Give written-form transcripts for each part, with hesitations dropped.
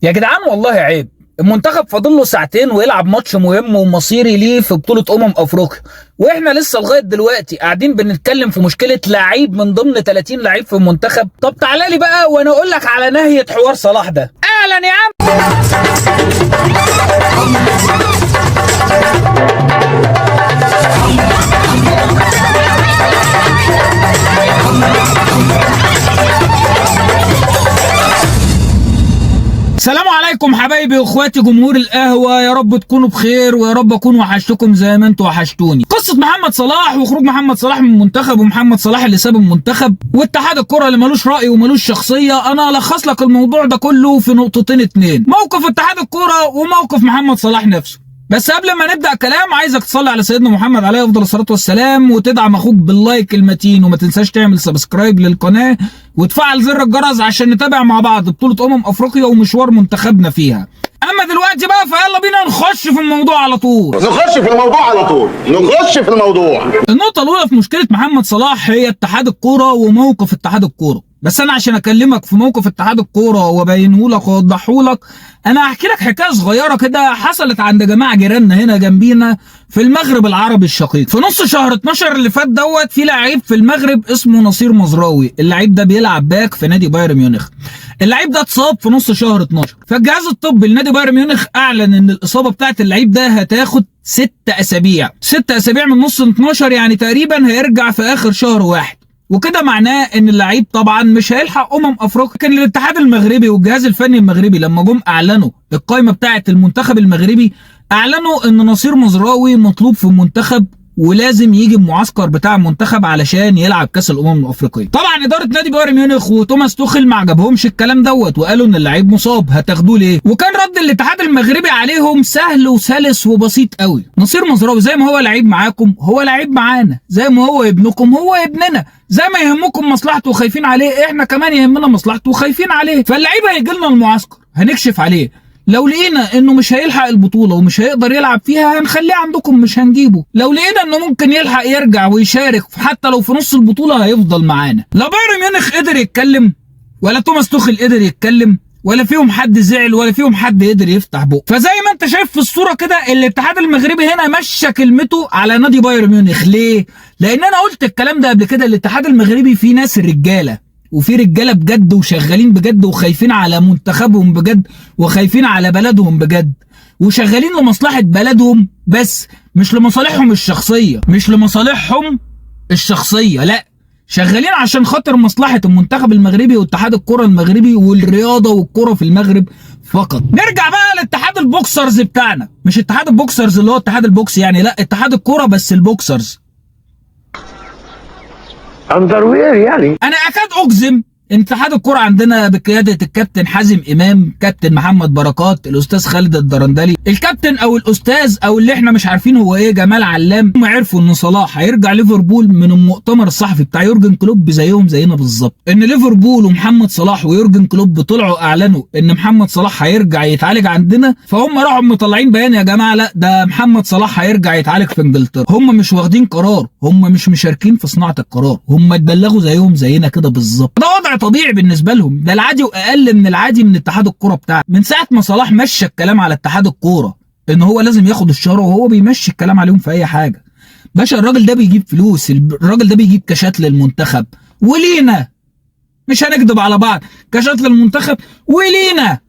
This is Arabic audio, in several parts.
يا جدعان والله عيب. المنتخب فاضل له ساعتين ويلعب ماتش مهم ومصيري ليه في بطولة أفريقيا، واحنا لسه لغاية دلوقتي قاعدين بنتكلم في مشكلة لعيب من ضمن 30 لعيب في المنتخب. طب تعالى لي بقى وانا اقول لك على نهاية حوار صلاح ده. اهلا يا عم. السلام عليكم حبايبي واخواتي جمهور القهوة، يا رب تكونوا بخير ويا رب اكون وحشتكم زي ما انتوا وحشتوني. قصة محمد صلاح وخروج محمد صلاح من المنتخب، ومحمد صلاح اللي ساب المنتخب، واتحاد الكرة اللي ملوش رأي وملوش شخصية. انا الخص لك الموضوع ده كله في نقطتين اتنين: موقف اتحاد الكرة وموقف محمد صلاح نفسه. بس قبل ما نبدأ كلام عايزك تصلي على سيدنا محمد عليه افضل الصلاة والسلام، وتدعم اخوك باللايك المتين، وما تنساش تعمل سبسكرايب للقناة وتفعل زر الجرس عشان نتابع مع بعض بطولة افريقيا ومشوار منتخبنا فيها. اما دلوقتي بقى فيلا بينا نخش في الموضوع على طول. نخش في الموضوع. النقطة الأولى في مشكلة محمد صلاح هي اتحاد الكورة وموقف اتحاد الكورة. بس أنا عشان أكلمك في موقف اتحاد الكورة وأبينه لك وأوضحه لك، أنا هحكي لك حكاية صغيرة كده حصلت عند جماعة جيراننا هنا جنبينا في المغرب العربي الشقيق. في نص شهر 12 اللي فات دوت في لعيب في المغرب اسمه نصير مزراوي. اللعيب ده بيلعب باك في نادي بايرن ميونخ. اللعيب ده اتصاب في نص شهر 12، فالجهاز الطبي لنادي بايرن ميونخ اعلن ان الاصابه بتاعت اللعيب ده هتاخد 6 اسابيع. 6 اسابيع من نص 12 يعني تقريبا هيرجع في اخر شهر واحد، وكده معناه ان اللعيب طبعا مش هيلحق افريقيا. كان الاتحاد المغربي والجهاز الفني المغربي لما جم اعلنوا القائمه بتاعت المنتخب المغربي، اعلنوا ان نصير مزراوي مطلوب في المنتخب ولازم يجي المعسكر بتاع المنتخب علشان يلعب كاس الافريقيه. طبعا اداره نادي بايرن ميونخ وتوماس توخيل ما عجبهمش الكلام دوت، وقالوا ان اللعيب مصاب هتاخدوه ليه؟ وكان رد الاتحاد المغربي عليهم سهل وسلس وبسيط قوي: نصير مزراوي زي ما هو لعيب معاكم هو لعيب معانا، زي ما هو ابنكم هو ابننا، زي ما يهمكم مصلحته وخايفين عليه احنا كمان يهمنا مصلحته وخايفين عليه. فاللعيب هيجي لنا المعسكر هنكشف عليه، لو لقينا انه مش هيلحق البطوله ومش هيقدر يلعب فيها هنخليه عندكم مش هنجيبه. لو لقينا انه ممكن يلحق يرجع ويشارك حتى لو في نص البطوله هيفضل معانا. لا بايرن ميونخ قدر يتكلم ولا توماس توخيل قدر يتكلم، ولا فيهم حد زعل ولا فيهم حد قدر يفتح بقه. فزي ما انت شايف في الصوره كده الاتحاد المغربي هنا مشى كلمته على نادي بايرن ميونخ. ليه؟ لان انا قلت الكلام ده قبل كده: الاتحاد المغربي فيه ناس رجاله، وفي رجاله بجد وشغالين بجد وخايفين على منتخبهم بجد وخايفين على بلدهم بجد، وشغالين لمصلحه بلدهم بس مش لمصالحهم الشخصيه. مش لمصالحهم الشخصيه، لا، شغالين عشان خاطر مصلحه المنتخب المغربي واتحاد الكره المغربي والرياضه والكره في المغرب فقط. نرجع بقى لاتحاد البوكسرز بتاعنا، مش اتحاد البوكسرز اللي هو اتحاد البوكس يعني، لا، اتحاد الكره بس البوكسرز اندروير يعني. انا اكاد اجزم ان اتحاد الكرة عندنا بقيادة الكابتن حازم امام، كابتن محمد بركات، الاستاذ خالد الدرندلي، الكابتن او الاستاذ او اللي احنا مش عارفين هو ايه جمال علام، هم عرفوا ان صلاح هيرجع ليفربول من المؤتمر الصحفي بتاع يورجن كلوب زيهم زينا بالظبط. ان ليفربول ومحمد صلاح ويورجن كلوب طلعوا اعلنوا ان محمد صلاح هيرجع يتعالج عندنا، فهم راحوا مطلعين بيان: يا جماعه لا، ده محمد صلاح هيرجع يتعالج في انجلترا. هم مش واخدين قرار، هم مش مشاركين في صناعه القرار، هم اتبلغوا زيهم زينا كده بالظبط. ده وضع طبيعي بالنسبه لهم، ده العادي واقل من العادي من اتحاد الكوره بتاعه. من ساعه ما صلاح مشى الكلام على اتحاد الكوره ان هو لازم ياخد الشاره، وهو بيمشي الكلام عليهم في اي حاجه. باشا الراجل ده بيجيب فلوس، الراجل ده بيجيب كاشات للمنتخب ولينا، مش هنكذب على بعض، كاشات للمنتخب ولينا.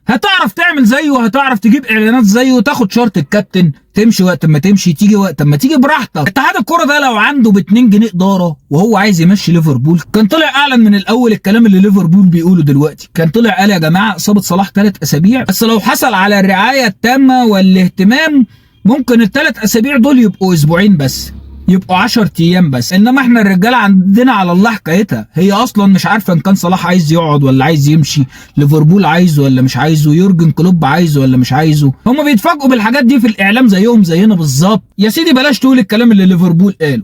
هتعرف تعمل زيه وهتعرف تجيب اعلانات زيه وتاخد شارت الكابتن، تمشي وقت ما تمشي، تيجي وقت ما تيجي، براحتك. اتحاد الكوره ده لو عنده ب2 جنيه اداره وهو عايز يمشي ليفربول كان طلع اعلن من الاول الكلام اللي ليفربول بيقوله دلوقتي. كان طلع قال: يا جماعه اصابه صلاح 3 اسابيع، بس لو حصل على الرعايه التامه والاهتمام ممكن ال3 اسابيع دول يبقوا اسبوعين بس، يبقوا 10 ايام بس. انما احنا الرجاله عندنا على الله حكايتها، هي اصلا مش عارفه ان كان صلاح عايز يقعد ولا عايز يمشي، ليفربول عايزه ولا مش عايزه، يورجن كلوب عايزه ولا مش عايزه. هم بيتفاجئوا بالحاجات دي في الاعلام زيهم زينا بالظبط. يا سيدي بلاش تقول الكلام اللي ليفربول قاله،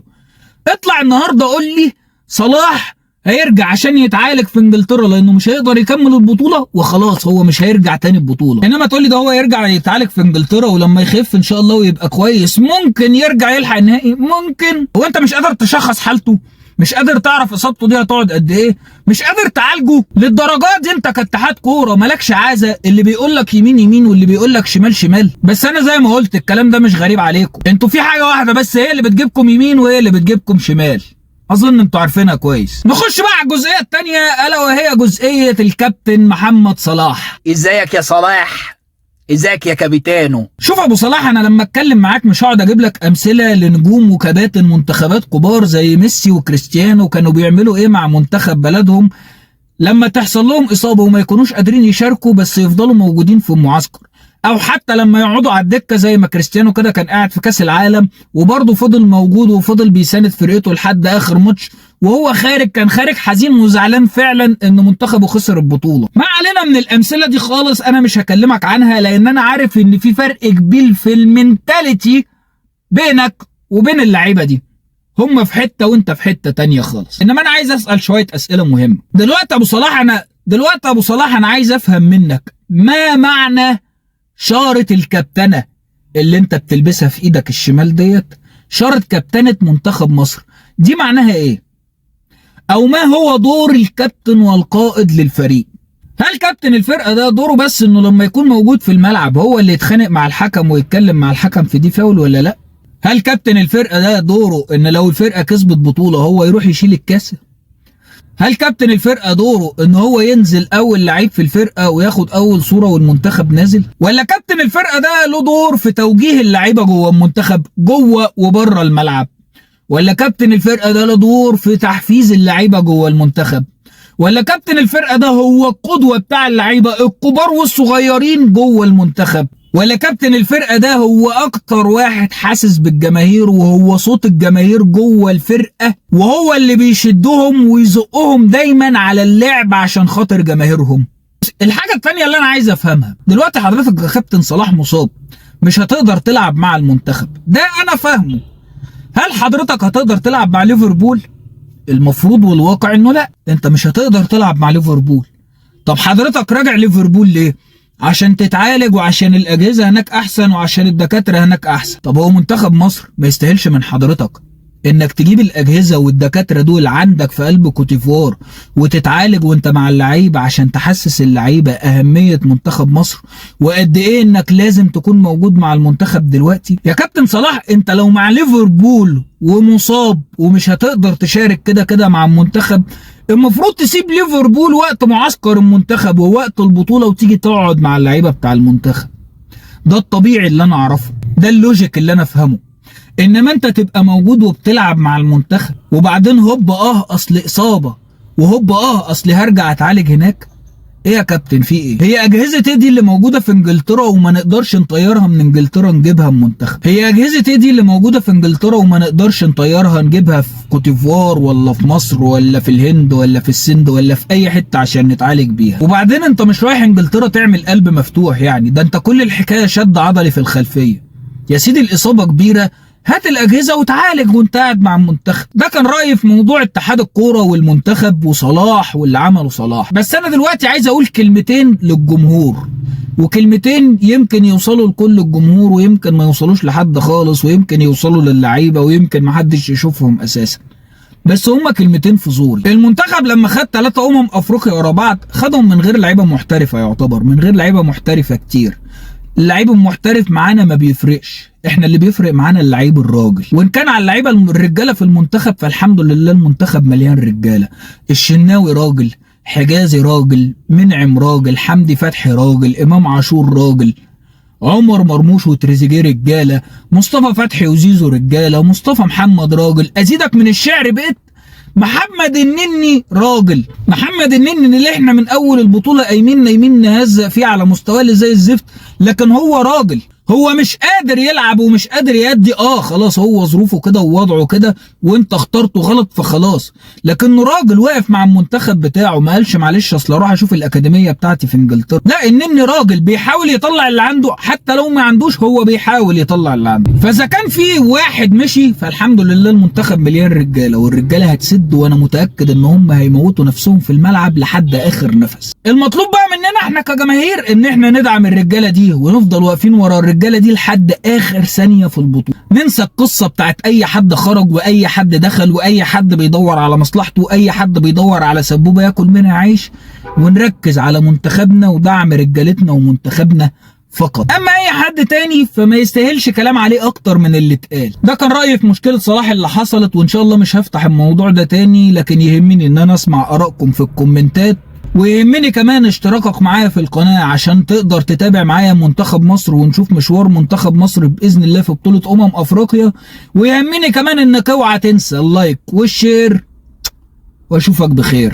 اطلع النهارده قول لي صلاح هيرجع عشان يتعالج في انجلترا لانه مش هيقدر يكمل البطوله وخلاص هو مش هيرجع تاني البطوله. انما تقول لي ده هو يرجع يتعالج في انجلترا ولما يخف ان شاء الله ويبقى كويس ممكن يرجع يلحق النهائي، ممكن. هو انت مش قادر تشخص حالته؟ مش قادر تعرف اصابته دي هتقعد قد ايه، مش قادر تعالجه للدرجات دي. انت كاتحاد كوره مالكش عازه اللي بيقول لك يمين يمين واللي بيقول لك شمال شمال. بس انا زي ما قلت الكلام ده مش غريب عليكم، انتوا في حاجه واحده بس هي اللي بتجيبكم يمين وهي اللي بتجيبكم شمال، اظن انتوا عارفينها كويس. نخش بقى على الجزئيه الثانيه الا وهي جزئيه الكابتن محمد صلاح. ازيك يا صلاح؟ ازيك يا كابيتانو؟ شوف ابو صلاح، انا لما اتكلم معاك مش هقعد اجيب لك امثله لنجوم وكباتن منتخبات كبار زي ميسي وكريستيانو كانوا بيعملوا ايه مع منتخب بلدهم لما تحصل لهم اصابه وما يكونوش قادرين يشاركوا بس يفضلوا موجودين في المعسكر، او حتى لما يقعدوا على الدكه زي ما كريستيانو كده كان قاعد في كاس العالم وبرضه فضل موجود وفضل بيساند فرقته لحد اخر ماتش، وهو خارج كان خارج حزين وزعلان فعلا ان منتخبه خسر البطوله. ما علينا من الامثله دي خالص، انا مش هكلمك عنها لان انا عارف ان في فرق كبير في المينتاليتي بينك وبين اللعيبه دي، هم في حته وانت في حته تانية خالص. انما انا عايز اسال شويه اسئله مهمه دلوقتي ابو صلاح انا عايز افهم منك ما معنى شارة الكابتنة اللي انت بتلبسها في ايدك الشمال ديت، شارة كابتنة منتخب مصر، دي معناها ايه؟ او ما هو دور الكابتن والقائد للفريق؟ هل كابتن الفرقة ده دوره بس انه لما يكون موجود في الملعب هو اللي يتخانق مع الحكم ويتكلم مع الحكم في دي فاول ولا لا؟ هل كابتن الفرقة ده دوره ان لو الفرقة كسبت بطولة هو يروح يشيل الكاس؟ هل كابتن الفرقة دوره ان هو ينزل اول لعيب في الفرقة وياخد اول صورة والمنتخب نازل؟ ولا كابتن الفرقة ده له دور في توجيه اللعيبة جوه المنتخب جوه وبره الملعب؟ ولا كابتن الفرقة ده له دور في تحفيز اللعيبة جوه المنتخب؟ ولا كابتن الفرقة ده هو القدوة بتاع اللعيبة الكبار والصغيرين جوه المنتخب؟ ولا كابتن الفرقة ده هو أكتر واحد حاسس بالجماهير وهو صوت الجماهير جوه الفرقة وهو اللي بيشدهم ويزقهم دايما على اللعب عشان خاطر جماهيرهم؟ الحاجة التانية اللي أنا عايز أفهمها دلوقتي، حضرتك يا كابتن صلاح مصاب مش هتقدر تلعب مع المنتخب، ده أنا فاهمه. هل حضرتك هتقدر تلعب مع ليفربول؟ المفروض والواقع إنه لأ، أنت مش هتقدر تلعب مع ليفربول. طب حضرتك راجع ليفربول ليه؟ عشان تتعالج وعشان الأجهزة هناك أحسن وعشان الدكاترة هناك أحسن. طب هو منتخب مصر ما يستاهلش من حضرتك إنك تجيب الأجهزة والدكاترة دول عندك في قلب كوتيفوار وتتعالج وأنت مع اللعيبة عشان تحسس اللعيبة أهمية منتخب مصر وقد إيه إنك لازم تكون موجود مع المنتخب دلوقتي؟ يا كابتن صلاح، أنت لو مع ليفربول ومصاب ومش هتقدر تشارك كده مع المنتخب، المفروض تسيب ليفربول وقت معسكر المنتخب ووقت البطولة وتيجي تقعد مع اللعيبة بتاع المنتخب. ده الطبيعي اللي انا اعرفه، ده اللوجيك اللي انا افهمه. انما انت تبقى موجود وبتلعب مع المنتخب وبعدين هوب اصل اصابة وهوب اصل هرجع اتعالج هناك. ايه يا كابتن في ايه؟ هي اجهزه ايه دي اللي موجوده في انجلترا وما نقدرش نطيرها من انجلترا نجيبها من منتخب؟ هي اجهزه ايه دي اللي موجوده في انجلترا وما نقدرش نطيرها نجيبها في كوتيفوار ولا في مصر ولا في الهند ولا في السند ولا في اي حته عشان نتعالج بيها؟ وبعدين انت مش رايح انجلترا تعمل قلب مفتوح يعني، ده انت كل الحكايه شد عضلي في الخلفيه. يا سيدي الاصابه كبيره، هات الاجهزه وتعالج وانت قاعد مع المنتخب. ده كان رايي في موضوع اتحاد الكوره والمنتخب وصلاح واللي عمله صلاح. بس انا دلوقتي عايز اقول كلمتين للجمهور، وكلمتين يمكن يوصلوا لكل الجمهور ويمكن ما يوصلوش لحد خالص ويمكن يوصلوا للعيبه ويمكن ما حدش يشوفهم اساسا، بس هما كلمتين في زوري. المنتخب لما خد 3 افريقيا ورا بعض خدهم من غير لعيبه محترفه، يعتبر من غير لعيبه محترفه كتير. اللعيب المحترف معانا ما بيفرقش، احنا اللي بيفرق معانا اللعيب الراجل. وان كان على اللعيبه الرجاله في المنتخب فالحمد لله المنتخب مليان رجاله. الشناوي راجل، حجازي راجل، منعم راجل، حمدي فتحي راجل، امام عاشور راجل، عمر مرموش وتريزيجيه رجاله، مصطفى فتحي وزيزو رجاله، ومصطفى محمد راجل. ازيدك من الشعر بقيت محمد النني راجل. محمد النني اللي احنا من اول البطوله قايمين نهزق فيه على مستواه اللي زي الزفت، لكن هو راجل. هو مش قادر يلعب ومش قادر يأدي، خلاص هو ظروفه كده ووضعه كده وانت اخترته غلط فخلاص، لكنه راجل واقف مع المنتخب بتاعه، ما قالش معلش اصل اروح اشوف الاكاديميه بتاعتي في انجلترا. لا، النني راجل بيحاول يطلع اللي عنده، حتى لو ما عندوش هو بيحاول يطلع اللي عنده. فاذا كان في واحد مشي فالحمد لله المنتخب مليان رجاله، والرجاله هتسد وانا متاكد ان هم هيموتوا نفسهم في الملعب لحد اخر نفس. المطلوب بقى مننا احنا كجماهير ان احنا ندعم الرجاله دي ونفضل واقفين ورا الرجاله الرجاله دي لحد اخر ثانيه في البطوله. ننسى القصه بتاعت اي حد خرج واي حد دخل واي حد بيدور على مصلحته واي حد بيدور على سبوبه ياكل منها عيش، ونركز على منتخبنا ودعم رجالتنا ومنتخبنا فقط. اما اي حد تاني فما يستاهلش كلام عليه اكتر من اللي اتقال. ده كان رايي في مشكله صلاح اللي حصلت، وان شاء الله مش هفتح الموضوع ده تاني، لكن يهمني ان انا اسمع ارائكم في الكومنتات، ويهمني كمان اشتراكك معايا في القناه عشان تقدر تتابع معايا منتخب مصر ونشوف مشوار منتخب مصر باذن الله في بطوله افريقيا. ويهمني كمان انك اوعى تنسى اللايك والشير، واشوفك بخير.